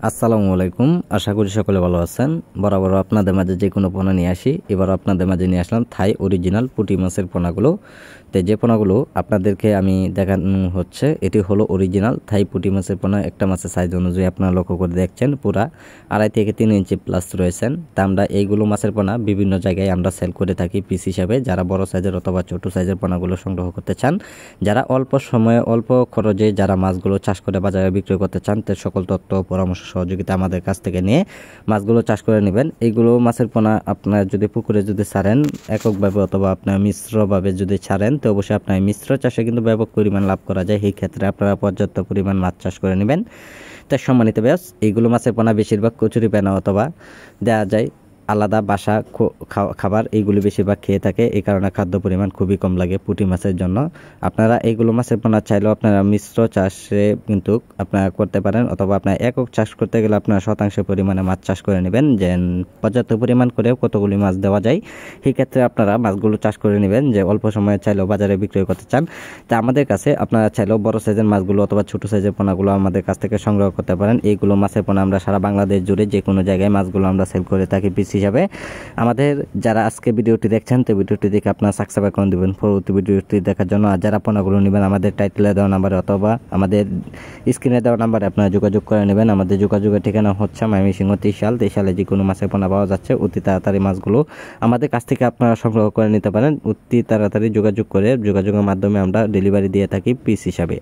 আসসালামু আলাইকুম। আশা করি সকলে ভালো আছেন। বরাবর আপনাদের মাঝে যে কোনো পোনা নিয়ে আসি, এবার আপনাদের মাঝে নিয়ে আসলাম থাই অরিজিনাল পুঁটি মাছের পোনাগুলো। তো যে পোনাগুলো আপনাদেরকে আমি দেখানো হচ্ছে, এটি হলো অরিজিনাল থাই পুঁটি মাছের পোনা। একটা মাছের সাইজ অনুযায়ী আপনারা লক্ষ্য করে দেখছেন পুরা 2.5 থেকে 3 ইঞ্চি প্লাস রয়েছেন। তা আমরা এইগুলো মাছের পোনা বিভিন্ন জায়গায় আমরা সেল করে থাকি পিস হিসাবে। যারা বড় সাইজের অথবা ছোট সাইজের পোনাগুলো সংগ্রহ করতে চান, যারা অল্প সময়ে অল্প খরচে যারা মাছগুলো চাষ করে বাজারে বিক্রি করতে চান, তো সকল তথ্য পরামর্শ সহযোগিতা আমাদের কাছ থেকে নিয়ে মাছগুলো চাষ করে নেবেন। এইগুলো মাছের পোনা আপনার যদি পুকুরে যদি ছাড়েন এককভাবে অথবা আপনার মিশ্রভাবে যদি ছাড়েন, তো অবশ্যই আপনার মিশ্র চাষে কিন্তু ব্যাপক পরিমাণ লাভ করা যায়। এই ক্ষেত্রে আপনারা পর্যাপ্ত পরিমাণ মাছ চাষ করে নেবেন। তাই সম্মানিত ব্যাস, এইগুলো মাছের পোনা বেশিরভাগ কচুরি পানা অথবা দেওয়া যায় আলাদা বাসা খাবার, এইগুলি বেশিরভাগ খেয়ে থাকে। এই কারণে খাদ্য পরিমাণ খুবই কম লাগে পুঁটি মাছের জন্য। আপনারা এইগুলো মাছের পোনা চাইলেও আপনারা মিশ্র চাষে কিন্তু আপনারা করতে পারেন, অথবা আপনার একক চাষ করতে গেলে আপনারা শতাংশ পরিমাণে মাছ চাষ করে নেবেন, যে পর্যাপ্ত পরিমাণ করে কতগুলি মাছ দেওয়া যায়। সেই ক্ষেত্রে আপনারা মাছগুলো চাষ করে নেবেন, যে অল্প সময়ে চাইলেও বাজারে বিক্রয় করতে চান। তা আমাদের কাছে আপনারা চাইলেও বড় সাইজের মাছগুলো অথবা ছোট সাইজের পোনাগুলো আমাদের কাছ থেকে সংগ্রহ করতে পারেন। এইগুলো মাছের পোনা আমরা সারা বাংলাদেশ জুড়ে যে কোনো জায়গায় মাছগুলো আমরা সেল করে থাকি পিস হিসাবে। আমাদের যারা আজকে ভিডিওটি দেখছেন, তো ভিডিওটি দেখে আপনারা সাবস্ক্রাইব করে দিবেন পরবর্তী ভিডিওটি দেখার জন্য। আর যারা পোনাগুলো নেবেন আমাদের টাইটেলে দেওয়া নাম্বারে অথবা আমাদের স্ক্রিনে দেওয়া নাম্বারে আপনারা যোগাযোগ করে নেবেন। আমাদের যোগাযোগের ঠিকানা হচ্ছে ময়মনসিংহ 23 সালে যে কোনো মাছের পোনা পাওয়া যাচ্ছে। অতি তাড়াতাড়ি মাছগুলো আমাদের কাছ থেকে আপনারা সংগ্রহ করে নিতে পারেন। অতি তাড়াতাড়ি যোগাযোগের মাধ্যমে আমরা ডেলিভারি দিয়ে থাকি পিস হিসাবে।